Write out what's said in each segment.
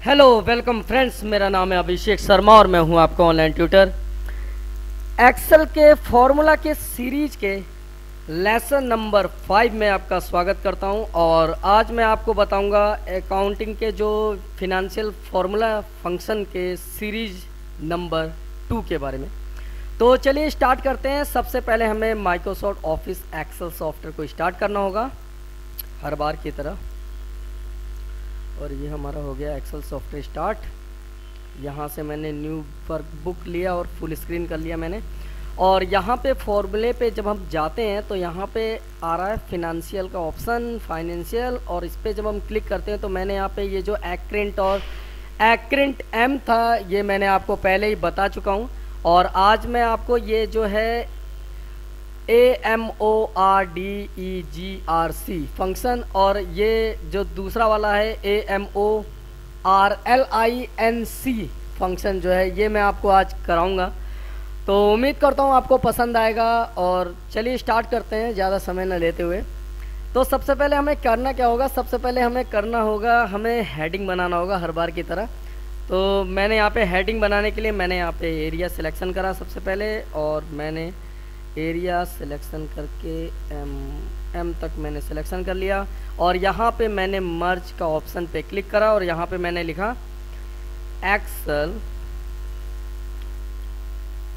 Hello welcome friends, मेरा नाम है अभिषेक शर्मा और मैं हूं आपका ऑनलाइन ट्यूटर। एक्सेल के फॉर्मूला के सीरीज के लेसन नंबर 5 में आपका स्वागत करता हूं और आज मैं आपको बताऊंगा अकाउंटिंग के जो फिनेंशियल फार्मूला फंक्शन के सीरीज नंबर 2 के बारे में। तो चलिए स्टार्ट करते हैं। सबसे पहले हमें माइक्रोसॉफ्ट ऑफिस एक्सेल सॉफ्टवेयर को स्टार्ट करना होगा हर बार की तरह, और ये हमारा हो गया एक्सेल सॉफ्टवेयर स्टार्ट। यहाँ से मैंने न्यू वर्कबुक लिया और फुल स्क्रीन कर लिया मैंने। और यहाँ पे फॉर्मूले पे जब हम जाते हैं तो यहाँ पे आ रहा है फिनेंशियल का ऑप्शन, फाइनेंशियल, और इस पर जब हम क्लिक करते हैं तो मैंने यहाँ पे ये जो एक्रेंट और एक्रेंट एम था ये मैंने आपको पहले ही बता चुका हूँ। और आज मैं आपको ये जो है AMORDEGRC फंक्शन और ये जो दूसरा वाला है AMORLINC फंक्शन जो है ये मैं आपको आज कराऊंगा। तो उम्मीद करता हूँ आपको पसंद आएगा। और चलिए स्टार्ट करते हैं ज़्यादा समय न लेते हुए। तो सबसे पहले हमें करना क्या होगा, सबसे पहले हमें करना होगा, हमें हेडिंग बनाना होगा हर बार की तरह। तो मैंने यहाँ पे हेडिंग बनाने के लिए मैंने यहाँ पे एरिया सिलेक्शन करा सबसे पहले, और मैंने एरिया सिलेक्शन करके एम तक मैंने सिलेक्शन कर लिया। और यहाँ पे मैंने मर्ज का ऑप्शन पे क्लिक करा और यहाँ पे मैंने लिखा excel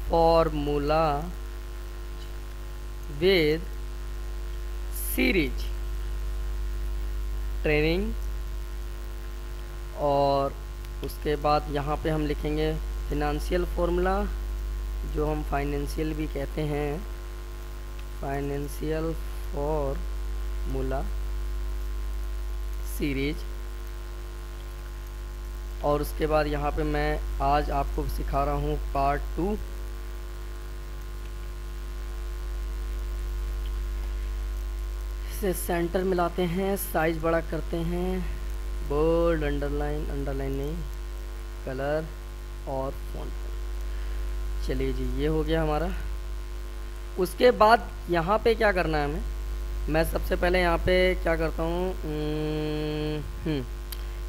formula with series training. और उसके बाद यहाँ पे हम लिखेंगे फिनेंशियल फॉर्मूला, जो हम फाइनेंशियल भी कहते हैं, फाइनेंशियल फॉर्मूला सीरीज। और उसके बाद यहाँ पे मैं आज आपको सिखा रहा हूँ पार्ट 2। इसे सेंटर मिलाते हैं, साइज बड़ा करते हैं, बोल्ड, अंडरलाइन, अंडरलाइन नहीं, कलर और फॉन्ट। चलिए जी, ये हो गया हमारा। उसके बाद यहाँ पे क्या करना है हमें, मैं सबसे पहले यहाँ पे क्या करता हूँ,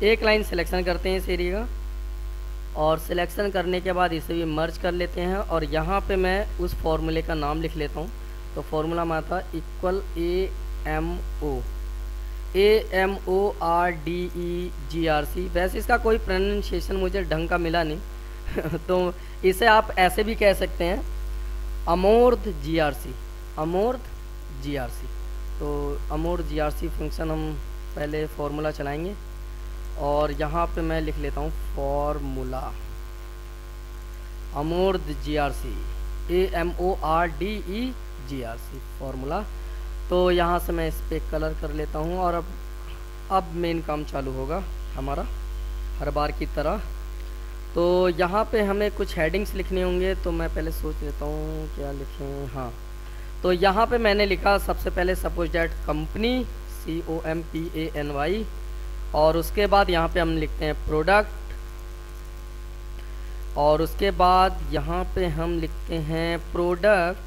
एक लाइन सिलेक्शन करते हैं इस एरिया का, और सिलेक्शन करने के बाद इसे भी मर्ज कर लेते हैं। और यहाँ पे मैं उस फॉर्मूले का नाम लिख लेता हूँ। तो फॉर्मूला में आता इक्वल AMORDEGRC। वैसे इसका कोई प्रोनाउंसिएशन मुझे ढंग का मिला नहीं तो इसे आप ऐसे भी कह सकते हैं, अमोर्ध GRC, अमोर्ध GRC। तो अमोर्ध GRC फंक्शन हम पहले फॉर्मूला चलाएंगे और यहाँ पे मैं लिख लेता हूँ फॉर्मूला अमोर्ध GRC, AMORDEGRC फॉर्मूला। तो यहाँ से मैं इस पर कलर कर लेता हूँ और अब मेन काम चालू होगा हमारा हर बार की तरह। तो यहाँ पे हमें कुछ हेडिंग्स लिखने होंगे, तो मैं पहले सोच लेता हूँ क्या लिखें। हाँ, तो यहाँ पे मैंने लिखा सबसे पहले सपोज डैट कंपनी, COMPANY। और उसके बाद यहाँ पे हम लिखते हैं प्रोडक्ट, और उसके बाद यहाँ पे हम लिखते हैं प्रोडक्ट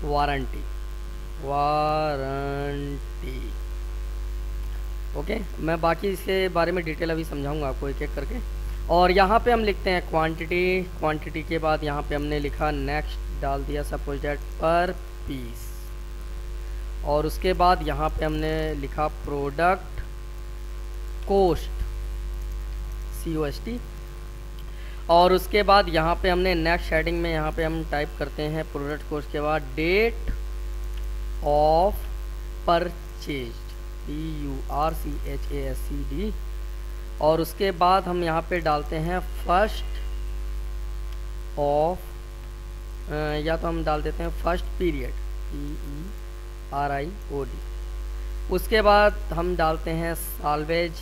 वारंटी। ओके, मैं बाकी इसके बारे में डिटेल अभी समझाऊंगा आपको एक एक करके। और यहाँ पे हम लिखते हैं क्वांटिटी के बाद यहाँ पे हमने लिखा नेक्स्ट, डाल दिया सपोज दैट पर पीस। और उसके बाद यहाँ पे हमने लिखा प्रोडक्ट कोस्ट, COST। और उसके बाद यहाँ पे हमने नेक्स्ट हेडिंग में यहाँ पे हम टाइप करते हैं प्रोडक्ट कोस्ट के बाद डेट ऑफ परचेज, PURCHASCD। और उसके बाद हम यहाँ पे डालते हैं फर्स्ट ऑफ, या तो हम डाल देते हैं फर्स्ट पीरियड, PERIOD। उसके बाद हम डालते हैं साल्वेज,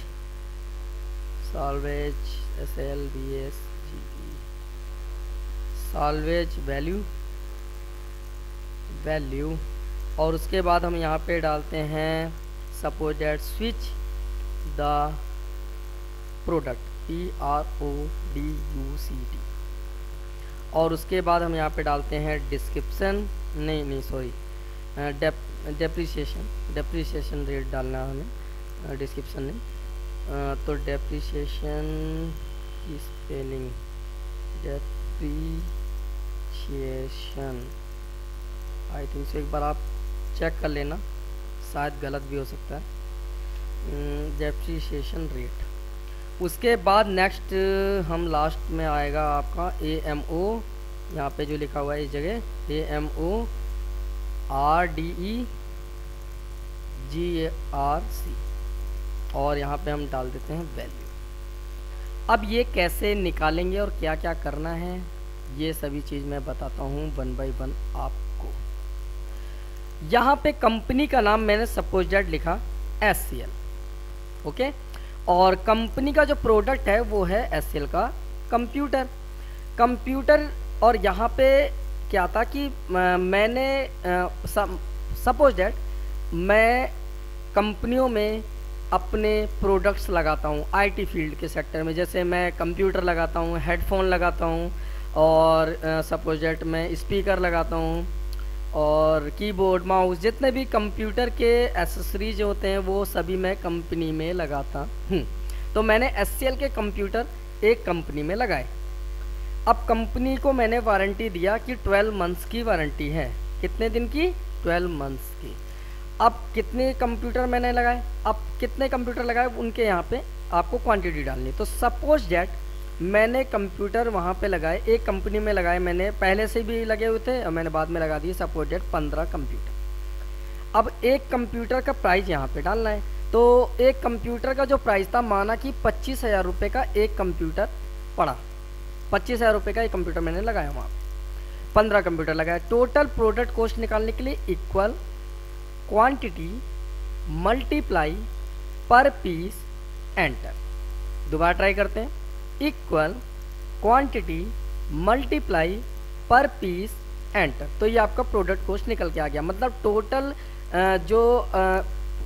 SLVSGE, साल्वेज वैल्यू। और उसके बाद हम यहाँ पे डालते हैं suppose that switch the product, PRODUCT। और उसके बाद हम यहाँ पे डालते हैं डिस्क्रिप्शन, डेप्रिसिएशन रेट डालना है हमें, डिस्क्रिप्शन नहीं, तो डेप्रिसिएशन की spelling depreciation I think so, एक बार आप चेक कर लेना, शायद गलत भी हो सकता है। Depreciation rate. उसके बाद नेक्स्ट हम लास्ट में आएगा आपका AMO, यहाँ पे जो लिखा हुआ है इस जगह AMO RDEGRC, और यहाँ पे हम डाल देते हैं वैल्यू। अब ये कैसे निकालेंगे और क्या क्या करना है, ये सभी चीज़ मैं बताता हूँ वन बाय वन आपको। यहाँ पे कंपनी का नाम मैंने सपोज दैट लिखा SCL, ओके, और कंपनी का जो प्रोडक्ट है वो है SCL का कंप्यूटर। और यहाँ पे क्या था कि मैंने सपोज दैट मैं कंपनियों में अपने प्रोडक्ट्स लगाता हूँ IT फील्ड के सेक्टर में, जैसे मैं कंप्यूटर लगाता हूँ, हेडफोन लगाता हूँ, और सपोज दैट मैं स्पीकर लगाता हूँ, और कीबोर्ड, माउस, जितने भी कंप्यूटर के एसेसरीज होते हैं वो सभी मैं कंपनी में लगाता हूँ। तो मैंने SCL के कंप्यूटर एक कंपनी में लगाए। अब कंपनी को मैंने वारंटी दिया कि 12 मंथ्स की वारंटी है। कितने दिन की? 12 मंथ्स की। अब कितने कंप्यूटर मैंने लगाए, अब कितने कंप्यूटर लगाए उनके यहाँ पे आपको क्वांटिटी डालनी। तो सपोज दैट मैंने कंप्यूटर वहाँ पे लगाए, एक कंपनी में लगाए, मैंने पहले से भी लगे हुए थे और मैंने बाद में लगा दिए सपोज दैट 15 कंप्यूटर। अब एक कंप्यूटर का प्राइस यहाँ पे डालना है। तो एक कंप्यूटर का जो प्राइस था, माना कि 25,000 रुपये का एक कंप्यूटर पड़ा, 25,000 रुपये का एक कंप्यूटर मैंने लगाया, वहाँ 15 कंप्यूटर लगाया। टोटल प्रोडक्ट कॉस्ट निकालने के लिए इक्वल क्वांटिटी मल्टीप्लाई पर पीस एंटर। दोबारा ट्राई करते हैं, इक्वल क्वांटिटी मल्टीप्लाई पर पीस एंटर। तो ये आपका प्रोडक्ट कॉस्ट निकल के आ गया। मतलब टोटल जो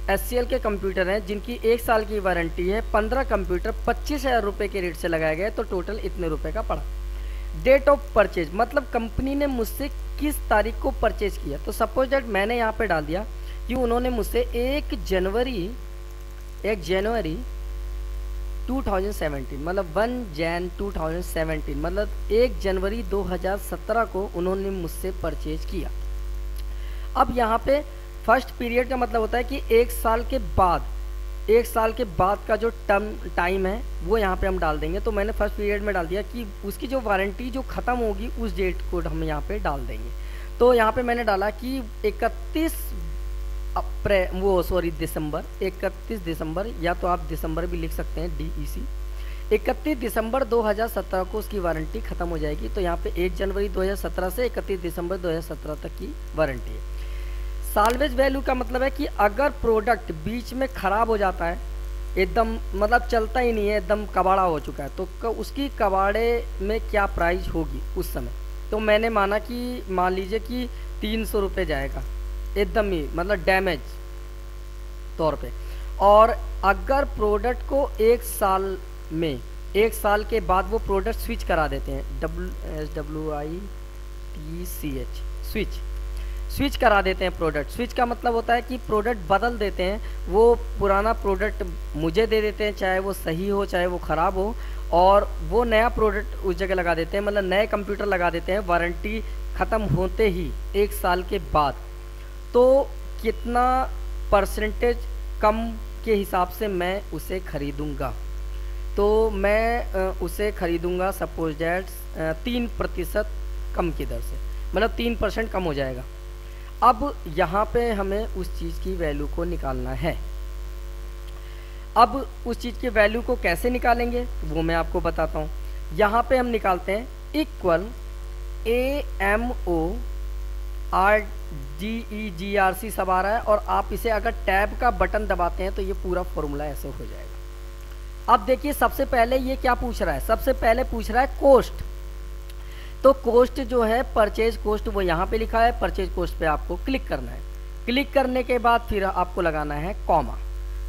SCL के कंप्यूटर हैं जिनकी 1 साल की वारंटी है, 15 कंप्यूटर 25,000 रुपये के रेट से लगाया गया, तो टोटल इतने रुपए का पड़ा। डेट ऑफ परचेज, मतलब कंपनी ने मुझसे किस तारीख को परचेज किया। तो सपोज दैट मैंने यहाँ पे डाल दिया कि उन्होंने मुझसे 1 जनवरी 2017, मतलब 1 जैन 2017, मतलब 1 जनवरी 2017 को उन्होंने मुझसे परचेज किया। अब यहाँ पे फर्स्ट पीरियड का मतलब होता है कि 1 साल के बाद का जो टाइम है वो यहाँ पे हम डाल देंगे। तो मैंने फर्स्ट पीरियड में डाल दिया कि उसकी जो वारंटी जो ख़त्म होगी उस डेट को हम यहाँ पे डाल देंगे। तो यहाँ पे मैंने डाला कि 31 दिसंबर, या तो आप दिसंबर भी लिख सकते हैं, DEC, 31 दिसंबर 2017 को उसकी वारंटी ख़त्म हो जाएगी। तो यहाँ पे 1 जनवरी 2017 से 31 दिसंबर 2017 तक की वारंटी है। साल्वेज वैल्यू का मतलब है कि अगर प्रोडक्ट बीच में ख़राब हो जाता है, एकदम मतलब चलता ही नहीं है, एकदम कबाड़ा हो चुका है, तो उसकी कबाड़े में क्या प्राइस होगी उस समय। तो मैंने माना कि मान लीजिए कि 300 रुपये जाएगा एकदम ही, मतलब डैमेज तौर पे। और अगर प्रोडक्ट को 1 साल के बाद वो प्रोडक्ट स्विच करा देते हैं, SWITCH, स्विच करा देते हैं प्रोडक्ट। स्विच का मतलब होता है कि प्रोडक्ट बदल देते हैं, वो पुराना प्रोडक्ट मुझे दे देते हैं, चाहे वो सही हो चाहे वो ख़राब हो, और वो नया प्रोडक्ट उस जगह लगा देते हैं, मतलब नए कंप्यूटर लगा देते हैं वारंटी ख़त्म होते ही 1 साल के बाद। तो कितना परसेंटेज कम के हिसाब से मैं उसे ख़रीदूँगा। तो मैं उसे ख़रीदूँगा सपोज दैट 3% कम की दर से, मतलब 3% कम हो जाएगा। अब यहाँ पे हमें उस चीज़ की वैल्यू को निकालना है। अब उस चीज़ की वैल्यू को कैसे निकालेंगे वो मैं आपको बताता हूँ। यहाँ पे हम निकालते हैं इक्वल AMO RDEGRC सब आ रहा है, और आप इसे अगर टैब का बटन दबाते हैं तो ये पूरा फॉर्मूला ऐसे हो जाएगा। अब देखिए सबसे पहले ये क्या पूछ रहा है, सबसे पहले पूछ रहा है कॉस्ट। तो कॉस्ट जो है परचेज कॉस्ट वो यहाँ पे लिखा है, परचेज कॉस्ट पे आपको क्लिक करना है। क्लिक करने के बाद फिर आपको लगाना है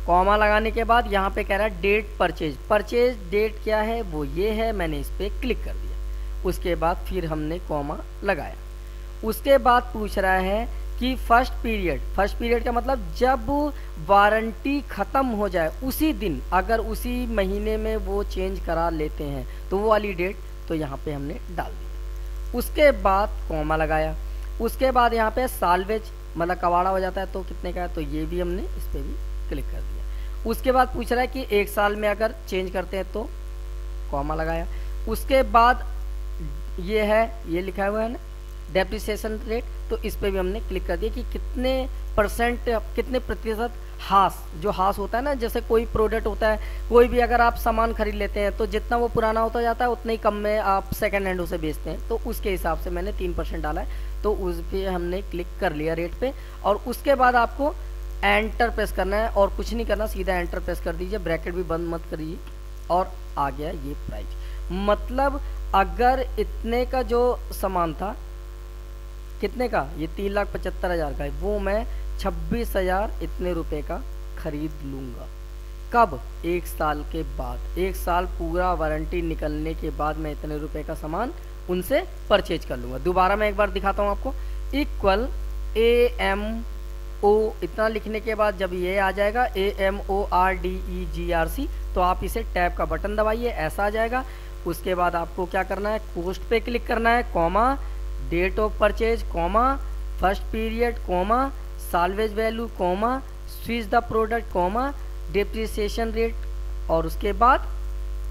कॉमा लगाने के बाद यहाँ पे कह रहा है डेट परचेज डेट क्या है वो ये है, मैंने इस पर क्लिक कर दिया। उसके बाद फिर हमने कॉमा लगाया। उसके बाद पूछ रहा है कि फर्स्ट पीरियड का मतलब जब वारंटी ख़त्म हो जाए उसी दिन, अगर उसी महीने में वो चेंज करा लेते हैं तो वो वाली डेट तो यहाँ पे हमने डाल दी। उसके बाद कॉमा लगाया, उसके बाद यहाँ पे साल्वेज मतलब कबाड़ा हो जाता है तो कितने का है, तो ये भी हमने इस पर भी क्लिक कर दिया। उसके बाद पूछ रहा है कि 1 साल में अगर चेंज करते हैं तो कॉमा लगाया। उसके बाद ये है, ये लिखा हुआ है ना डेप्रिसिएशन रेट, तो इस पे भी हमने क्लिक कर दिया कि कितने परसेंट, कितने प्रतिशत हास, जो हास होता है ना, जैसे कोई प्रोडक्ट होता है, कोई भी अगर आप सामान खरीद लेते हैं तो जितना वो पुराना होता जाता है उतने ही कम में आप सेकंड हैंड उसे बेचते हैं, तो उसके हिसाब से मैंने 3% डाला है, तो उस पर हमने क्लिक कर लिया रेट पे। और उसके बाद आपको एंटर प्रेस करना है और कुछ नहीं करना, सीधा एंटर प्रेस कर दीजिए, ब्रैकेट भी बंद मत करिए और आ गया ये प्राइस। मतलब अगर इतने का जो सामान था, कितने का, ये 3,75,000 का है, वो मैं 26,000 इतने रुपए का खरीद लूँगा। कब? 1 साल के बाद। 1 साल पूरा वारंटी निकलने के बाद मैं इतने रुपए का सामान उनसे परचेज कर लूँगा। दोबारा मैं एक बार दिखाता हूँ आपको। इक्वल AMO इतना लिखने के बाद जब ये आ जाएगा AMORDEGRC, तो आप इसे टैब का बटन दबाइए, ऐसा आ जाएगा। उसके बाद आपको क्या करना है, कोस्ट पे क्लिक करना है, comma, date of purchase, comma, first period, comma, salvage value, comma, switch the product, comma, depreciation rate, और उसके बाद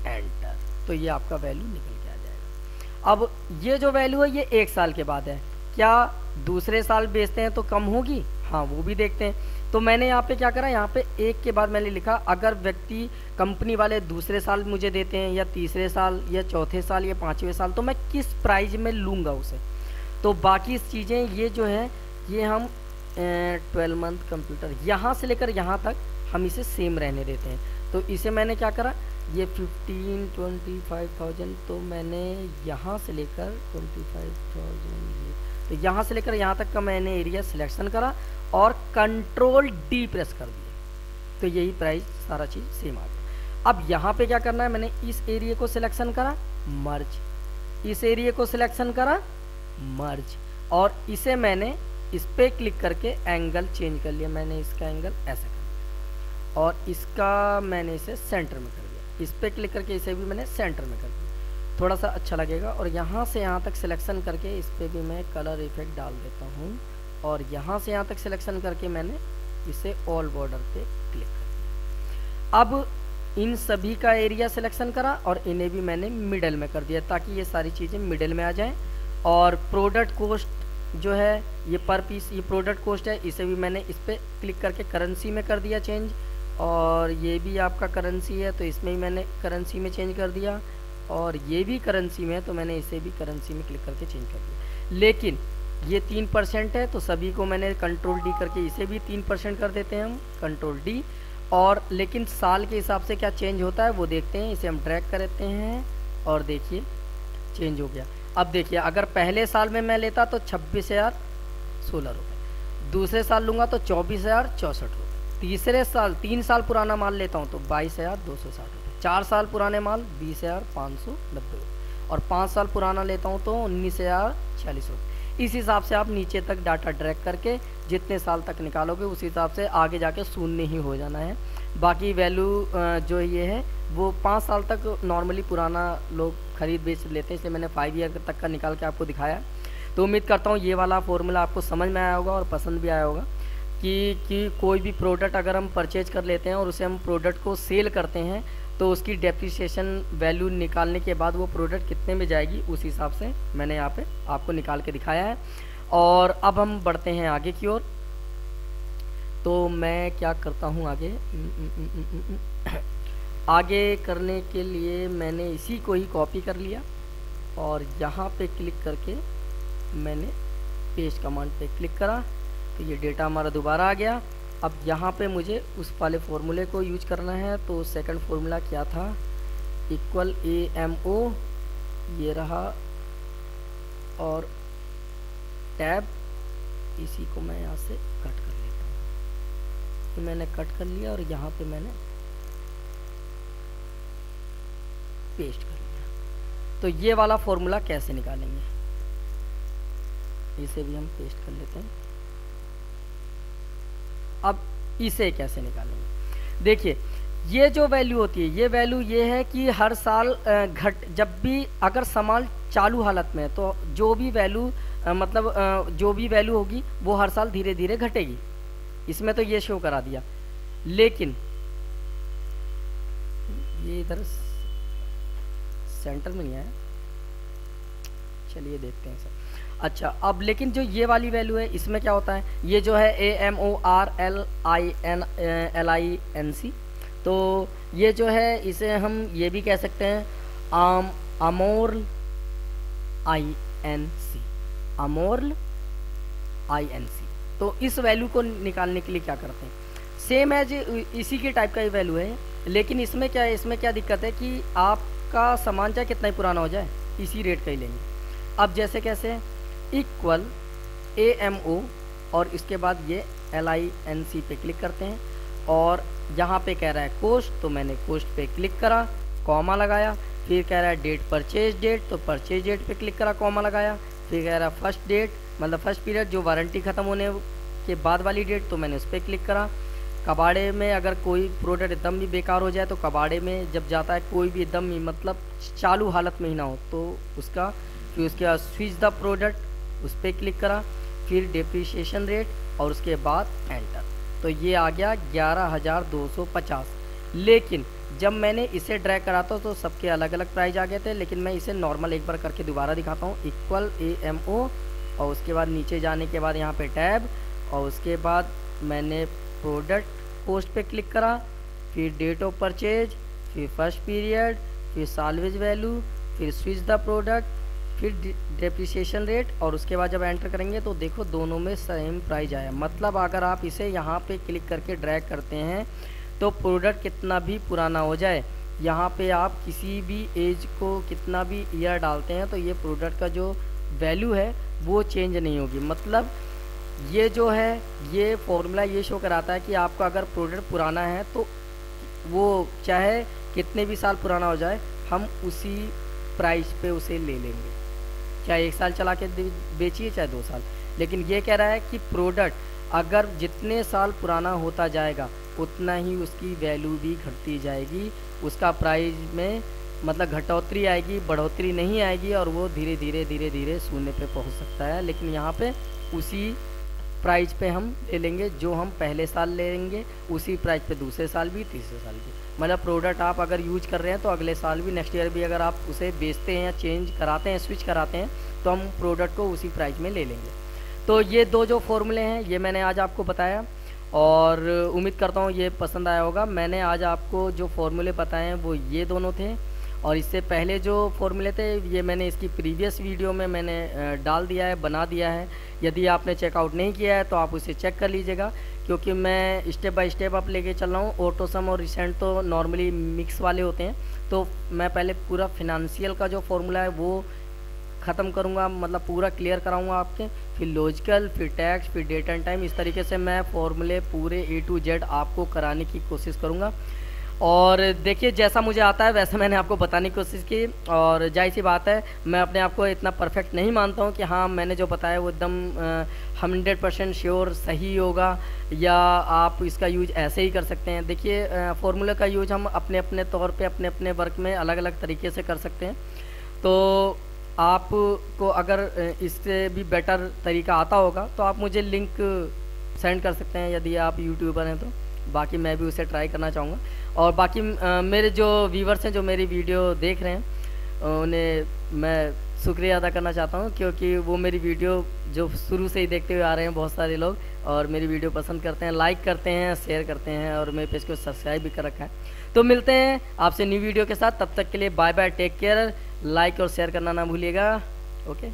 एंटर। तो ये आपका वैल्यू निकल के आ जाएगा। अब ये जो वैल्यू है ये 1 साल के बाद है। क्या दूसरे साल बेचते हैं तो कम होगी? हाँ, वो भी देखते हैं। तो मैंने यहाँ पे क्या करा, यहाँ पे 1 के बाद मैंने लिखा अगर व्यक्ति कंपनी वाले दूसरे साल मुझे देते हैं या तीसरे साल या चौथे साल या 5वें साल, तो मैं किस प्राइस में लूँगा उसे। तो बाकी चीज़ें ये जो है ये हम 12 मंथ कंप्यूटर यहाँ से लेकर यहाँ तक हम इसे सेम रहने देते हैं। तो इसे मैंने क्या करा, ये 25,000 तो मैंने यहाँ से लेकर 25,000, तो यहाँ से लेकर यहाँ तक का मैंने एरिया सिलेक्शन करा और कंट्रोल D प्रेस कर दिया, तो यही प्राइस सारा चीज़ सेम आ गया। अब यहाँ पे क्या करना है, मैंने इस एरिया को सिलेक्शन करा, मर्ज, इस एरिया को सिलेक्शन करा, मर्ज, और इसे मैंने इस पे क्लिक करके एंगल चेंज कर लिया। मैंने इसका एंगल ऐसा कर दिया और इसका मैंने इसे सेंटर में कर दिया। इस पे क्लिक करके इसे भी मैंने सेंटर में कर दिया, थोड़ा सा अच्छा लगेगा। और यहाँ से यहाँ तक सिलेक्शन करके इस पे भी मैं कलर इफेक्ट डाल देता हूँ और यहाँ से यहाँ तक सिलेक्शन करके मैंने इसे ऑल बॉर्डर पे क्लिक कर दिया। अब इन सभी का एरिया सिलेक्शन करा और इन्हें भी मैंने मिडल में कर दिया ताकि ये सारी चीज़ें मिडल में आ जाएं। और प्रोडक्ट कोस्ट जो है ये पर पीस, ये प्रोडक्ट कोस्ट है, इसे भी मैंने इस पर क्लिक करके करेंसी में कर दिया चेंज। और ये भी आपका करेंसी है तो इसमें भी मैंने करेंसी में चेंज कर दिया, और ये भी करेंसी में है तो मैंने इसे भी करेंसी में क्लिक करके चेंज कर दिया। लेकिन ये 3% है तो सभी को मैंने कंट्रोल D करके इसे भी 3% कर देते हैं हम, कंट्रोल D। और लेकिन साल के हिसाब से क्या चेंज होता है वो देखते हैं, इसे हम ड्रैग करते हैं और देखिए चेंज हो गया। अब देखिए अगर पहले साल में मैं लेता तो 26,016 रुपये, दूसरे साल लूँगा तो 24,064 रुपये, तीसरे साल 3 साल पुराना माल लेता हूँ तो 22,260 रुपये, 4 साल पुराने माल 20,590 रुपये, और 5 साल पुराना लेता हूँ तो 19,040 रुपये। इस हिसाब से आप नीचे तक डाटा ड्रैग करके जितने साल तक निकालोगे उस हिसाब से आगे जाके शून्य ही हो जाना है। बाकी वैल्यू जो ये है वो 5 साल तक नॉर्मली पुराना लोग खरीद बेच लेते हैं, इसलिए मैंने 5 ईयर तक का निकाल के आपको दिखाया। तो उम्मीद करता हूँ ये वाला फॉर्मूला आपको समझ में आया होगा और पसंद भी आया होगा कि कोई भी प्रोडक्ट अगर हम परचेज कर लेते हैं और उसे हम प्रोडक्ट को सेल करते हैं तो उसकी डेप्रिसिएशन वैल्यू निकालने के बाद वो प्रोडक्ट कितने में जाएगी उस हिसाब से मैंने यहाँ पे आपको निकाल के दिखाया है। और अब हम बढ़ते हैं आगे की ओर। तो मैं क्या करता हूँ आगे करने के लिए मैंने इसी को ही कॉपी कर लिया और यहाँ पे क्लिक करके मैंने पेस्ट कमांड पे क्लिक करा तो ये डेटा हमारा दोबारा आ गया। अब यहाँ पे मुझे उस वाले फॉर्मूले को यूज करना है। तो सेकंड फार्मूला क्या था, इक्वल AMO, ये रहा, और टैब, इसी को मैं यहाँ से कट कर लेता हूँ। तो मैंने कट कर लिया और यहाँ पे मैंने पेस्ट कर लिया। तो ये वाला फॉर्मूला कैसे निकालेंगे, इसे भी हम पेस्ट कर लेते हैं। अब इसे कैसे निकालेंगे? देखिए, ये जो वैल्यू होती है, ये वैल्यू ये है कि हर साल जब भी अगर सामान चालू हालत में है तो जो भी वैल्यू जो भी वैल्यू होगी वो हर साल धीरे धीरे घटेगी। इसमें तो ये शो करा दिया, लेकिन ये इधर सेंटर में नहीं है, चलिए देखते हैं सर। अच्छा, अब लेकिन जो ये वाली वैल्यू है इसमें क्या होता है, ये जो है AMORLINC, तो ये जो है इसे हम ये भी कह सकते हैं अमोर्ल INC, अमोर्ल INC। तो इस वैल्यू को निकालने के लिए क्या करते हैं, सेम एज इसी के टाइप का ही वैल्यू है, लेकिन इसमें क्या है, इसमें क्या दिक्कत है कि आपका सामान चाहे कितना ही पुराना हो जाए इसी रेट का ही लेंगे। अब जैसे कैसे, इक्वल AMO और इसके बाद ये LINC पे क्लिक करते हैं, और यहाँ पे कह रहा है कोस्ट, तो मैंने कोस्ट पे क्लिक करा, कॉमा लगाया, फिर कह रहा है डेट परचेज डेट, तो परचेज डेट पे क्लिक करा, कॉमा लगाया, फिर कह रहा है फर्स्ट डेट मतलब फर्स्ट पीरियड जो वारंटी ख़त्म होने के बाद वाली डेट, तो मैंने उस पर क्लिक करा। कबाड़े में अगर कोई प्रोडक्ट एकदम भी बेकार हो जाए तो कबाड़े में जब जाता है कोई भी एकदम ही मतलब चालू हालत में ही ना हो तो उसका, फिर उसके बाद स्विच द प्रोडक्ट उस पर क्लिक करा, फिर डेप्रिसिएशन रेट और उसके बाद एंटर, तो ये आ गया 11,250। लेकिन जब मैंने इसे ड्रैग करा था तो सबके अलग अलग प्राइस आ गए थे, लेकिन मैं इसे नॉर्मल एक बार करके दोबारा दिखाता हूँ। इक्वल AMO और उसके बाद नीचे जाने के बाद यहाँ पे टैब, और उसके बाद मैंने प्रोडक्ट पोस्ट पे क्लिक करा, फिर डेट ऑफ परचेज, फिर फर्स्ट पीरियड, फिर साल्वेज वैल्यू, फिर स्विच द प्रोडक्ट, फिर डेप्रिसिएशन रेट, और उसके बाद जब एंटर करेंगे तो देखो दोनों में सेम प्राइस आया। मतलब अगर आप इसे यहाँ पे क्लिक करके ड्रैग करते हैं तो प्रोडक्ट कितना भी पुराना हो जाए, यहाँ पे आप किसी भी एज को कितना भी ईयर डालते हैं तो ये प्रोडक्ट का जो वैल्यू है वो चेंज नहीं होगी। मतलब ये जो है ये फॉर्मूला ये शो कराता है कि आपका अगर प्रोडक्ट पुराना है तो वो चाहे कितने भी साल पुराना हो जाए हम उसी प्राइस पे उसे ले लेंगे, चाहे 1 साल चला के बेचिए चाहे 2 साल। लेकिन ये कह रहा है कि प्रोडक्ट अगर जितने साल पुराना होता जाएगा उतना ही उसकी वैल्यू भी घटती जाएगी, उसका प्राइस में मतलब घटोतरी आएगी, बढ़ोतरी नहीं आएगी, और वो धीरे धीरे शून्य पे पहुंच सकता है। लेकिन यहाँ पे उसी प्राइस पे हम ले लेंगे जो हम पहले साल लेंगे, उसी प्राइस पे दूसरे साल भी, तीसरे साल भी। मतलब प्रोडक्ट आप अगर यूज कर रहे हैं तो अगले साल भी, नेक्स्ट ईयर भी अगर आप उसे बेचते हैं या चेंज कराते हैं, स्विच कराते हैं, तो हम प्रोडक्ट को उसी प्राइस में ले लेंगे। तो ये दो जो फॉर्मूले हैं ये मैंने आज आपको बताया, और उम्मीद करता हूँ ये पसंद आया होगा। मैंने आज आपको जो फॉर्मूले बताए हैं वो ये दोनों थे, और इससे पहले जो फॉर्मूले थे ये मैंने इसकी प्रीवियस वीडियो में मैंने डाल दिया है, बना दिया है। यदि आपने चेकआउट नहीं किया है तो आप उसे चेक कर लीजिएगा, क्योंकि मैं स्टेप बाय स्टेप आप लेके चल रहा हूँ। ऑटोसम और रिसेंट तो नॉर्मली मिक्स वाले होते हैं, तो मैं पहले पूरा फिनंशियल का जो फॉर्मूला है वो ख़त्म करूँगा, मतलब पूरा क्लियर कराऊँगा आपके, फिर लॉजिकल, फिर टैक्स, फिर डेट एंड टाइम, इस तरीके से मैं फॉर्मूले पूरे A to Z आपको कराने की कोशिश करूँगा। और देखिए जैसा मुझे आता है वैसा मैंने आपको बताने की कोशिश की, और जाहिर सी बात है मैं अपने आप को इतना परफेक्ट नहीं मानता हूँ कि हाँ मैंने जो बताया वो एकदम 100% श्योर सही होगा, या आप इसका यूज ऐसे ही कर सकते हैं। देखिए फॉर्मूले का यूज हम अपने अपने तौर पे अपने अपने वर्क में अलग अलग तरीके से कर सकते हैं। तो आपको अगर इससे भी बेटर तरीका आता होगा तो आप मुझे लिंक सेंड कर सकते हैं यदि आप यूट्यूबर हैं तो, बाकी मैं भी उसे ट्राई करना चाहूँगा। और बाकी मेरे जो व्यूवर्स हैं जो मेरी वीडियो देख रहे हैं उन्हें मैं शुक्रिया अदा करना चाहता हूँ, क्योंकि वो मेरी वीडियो जो शुरू से ही देखते हुए आ रहे हैं बहुत सारे लोग, और मेरी वीडियो पसंद करते हैं, लाइक करते हैं, शेयर करते हैं, और मेरे पेज को सब्सक्राइब भी कर रखा है। तो मिलते हैं आपसे न्यू वीडियो के साथ, तब तक के लिए bye bye, take care, like और शेयर करना ना भूलिएगा। ओके।